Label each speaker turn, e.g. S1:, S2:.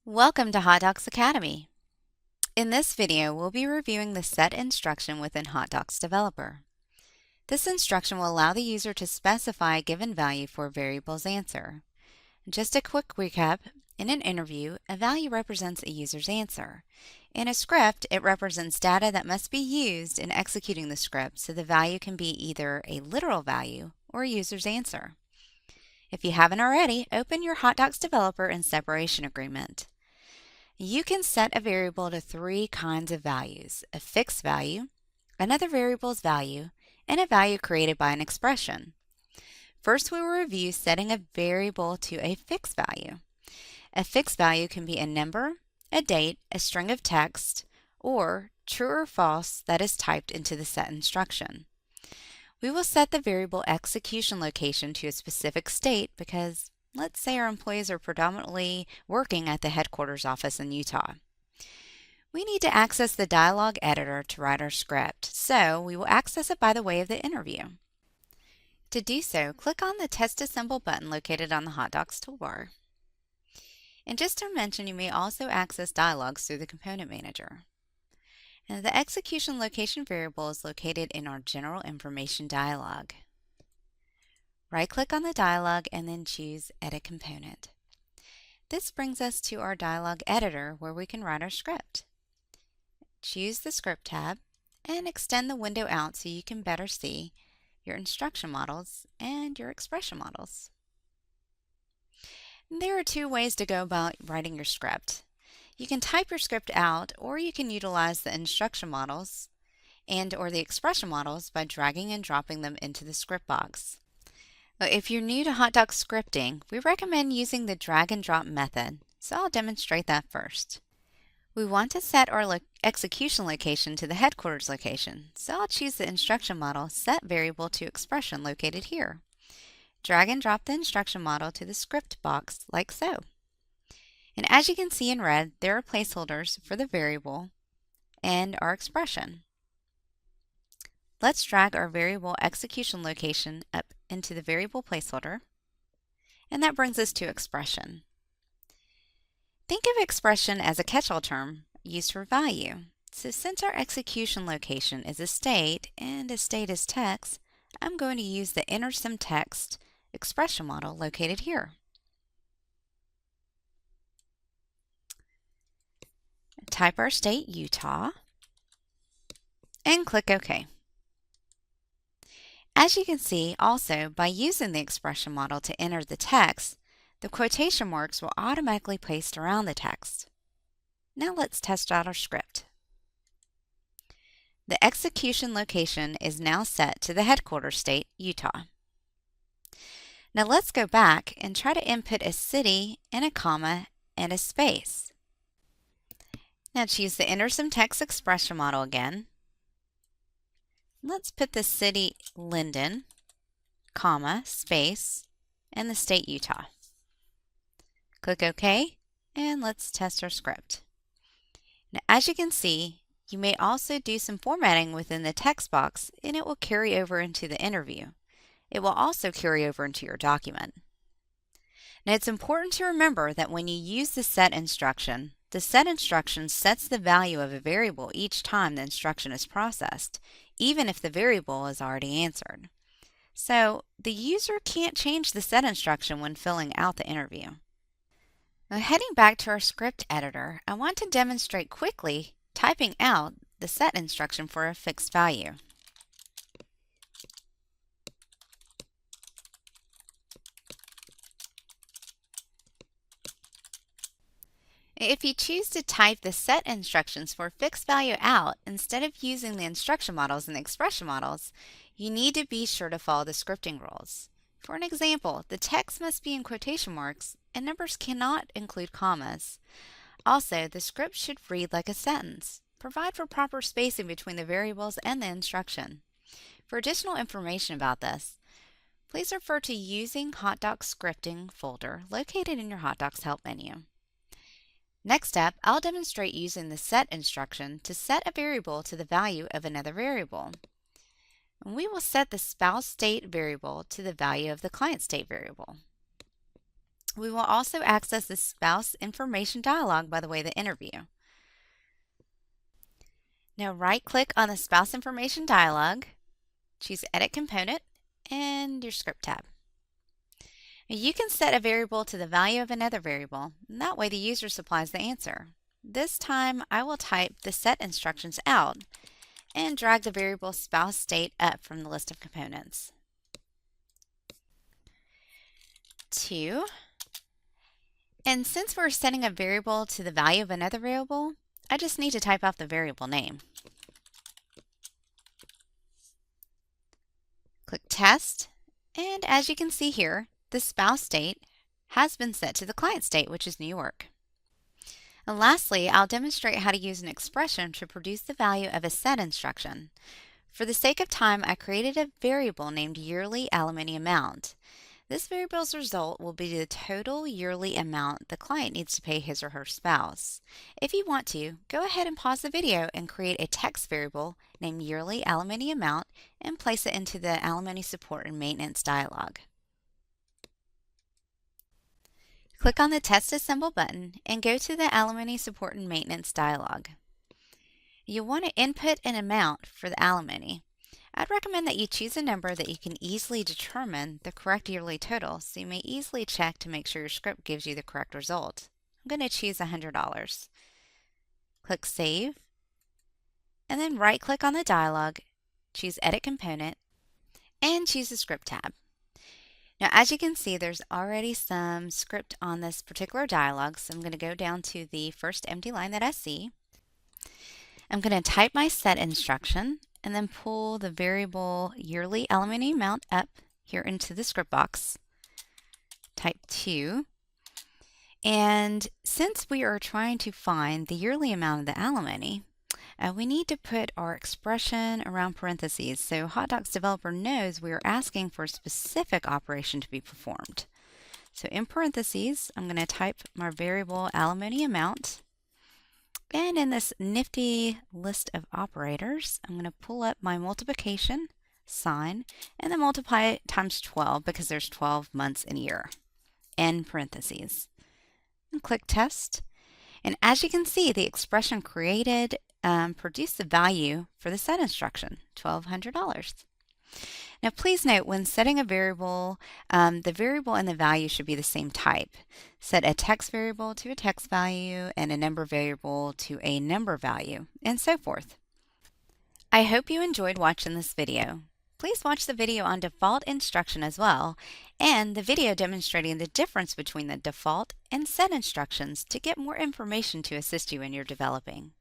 S1: Welcome to HotDocs Academy. In this video, we'll be reviewing the set instruction within HotDocs Developer. This instruction will allow the user to specify a given value for a variable's answer. Just a quick recap, in an interview, a value represents a user's answer. In a script, it represents data that must be used in executing the script, so the value can be either a literal value or a user's answer. If you haven't already, open your HotDocs Developer and Separation Agreement. You can set a variable to three kinds of values: a fixed value, another variable's value, and a value created by an expression. First, we will review setting a variable to a fixed value. A fixed value can be a number, a date, a string of text, or true or false that is typed into the set instruction. We will set the variable execution location to a specific state because let's say our employees are predominantly working at the headquarters office in Utah. We need to access the dialog editor to write our script, so we will access it by the way of the interview. To do so, click on the Test Assemble button located on the HotDocs toolbar. And just to mention, you may also access dialogs through the Component Manager. And the execution location variable is located in our General Information dialog. Right-click on the dialog and then choose Edit Component. This brings us to our dialog editor where we can write our script. Choose the Script tab and extend the window out so you can better see your instruction models and your expression models. There are two ways to go about writing your script. You can type your script out, or you can utilize the instruction models and/or the expression models by dragging and dropping them into the script box. If you're new to HotDocs scripting, we recommend using the drag and drop method, so I'll demonstrate that first. We want to set our execution location to the headquarters location, so I'll choose the instruction model set variable to expression located here. Drag and drop the instruction model to the script box like so. And as you can see in red, there are placeholders for the variable and our expression. Let's drag our variable execution location up into the variable placeholder, and that brings us to expression. Think of expression as a catch-all term used for value. So since our execution location is a state and a state is text, I'm going to use the InterSymText expression model located here. Type our state Utah and click OK. As you can see, also, by using the expression model to enter the text, the quotation marks will automatically paste around the text. Now let's test out our script. The execution location is now set to the headquarters state, Utah. Now let's go back and try to input a city and a comma and a space. Now choose the InterSymText expression model again. Let's put the city Linden, comma, space, and the state Utah. Click OK, and let's test our script. Now, as you can see, you may also do some formatting within the text box, and it will carry over into the interview. It will also carry over into your document. Now, it's important to remember that when you use the set instruction, the set instruction sets the value of a variable each time the instruction is processed, even if the variable is already answered. So the user can't change the set instruction when filling out the interview. Now, heading back to our script editor, I want to demonstrate quickly typing out the set instruction for a fixed value. If you choose to type the set instructions for fixed value out instead of using the instruction models and the expression models, you need to be sure to follow the scripting rules. For an example, the text must be in quotation marks and numbers cannot include commas. Also, the script should read like a sentence. Provide for proper spacing between the variables and the instruction. For additional information about this, please refer to Using HotDocs Scripting folder located in your HotDocs Help menu. Next up, I'll demonstrate using the set instruction to set a variable to the value of another variable. We will set the spouse state variable to the value of the client state variable. We will also access the spouse information dialog by the way of the interview. Now right-click on the spouse information dialog, choose Edit Component, and your Script tab. You can set a variable to the value of another variable, and that way the user supplies the answer. This time I will type the set instructions out and drag the variable spouse state up from the list of components. 2. And since we're setting a variable to the value of another variable, I just need to type out the variable name. Click Test, and as you can see here, the spouse state has been set to the client state, which is New York. And lastly, I'll demonstrate how to use an expression to produce the value of a set instruction. For the sake of time, I created a variable named yearly alimony amount. This variable's result will be the total yearly amount the client needs to pay his or her spouse. If you want to, go ahead and pause the video and create a text variable named yearly alimony amount and place it into the alimony support and maintenance dialog. Click on the Test Assemble button and go to the alimony support and maintenance dialog. You'll want to input an amount for the alimony. I'd recommend that you choose a number that you can easily determine the correct yearly total, so you may easily check to make sure your script gives you the correct result. I'm going to choose $100. Click Save, and then right-click on the dialog, choose Edit Component, and choose the Script tab. Now, as you can see, there's already some script on this particular dialog, so I'm going to go down to the first empty line that I see. I'm going to type my set instruction and then pull the variable yearly alimony amount up here into the script box. Type 2. And since we are trying to find the yearly amount of the alimony, we need to put our expression around parentheses so HotDocs developer knows we are asking for a specific operation to be performed. So in parentheses, I'm going to type my variable alimony amount. And in this nifty list of operators, I'm going to pull up my multiplication sign and then multiply it times 12 because there's 12 months in a year, end parentheses. And click Test. And as you can see, the expression created produced the value for the set instruction, $1,200. Now please note, when setting a variable, the variable and the value should be the same type. Set a text variable to a text value and a number variable to a number value, and so forth. I hope you enjoyed watching this video. Please watch the video on default instruction as well, and the video demonstrating the difference between the default and set instructions to get more information to assist you in your developing.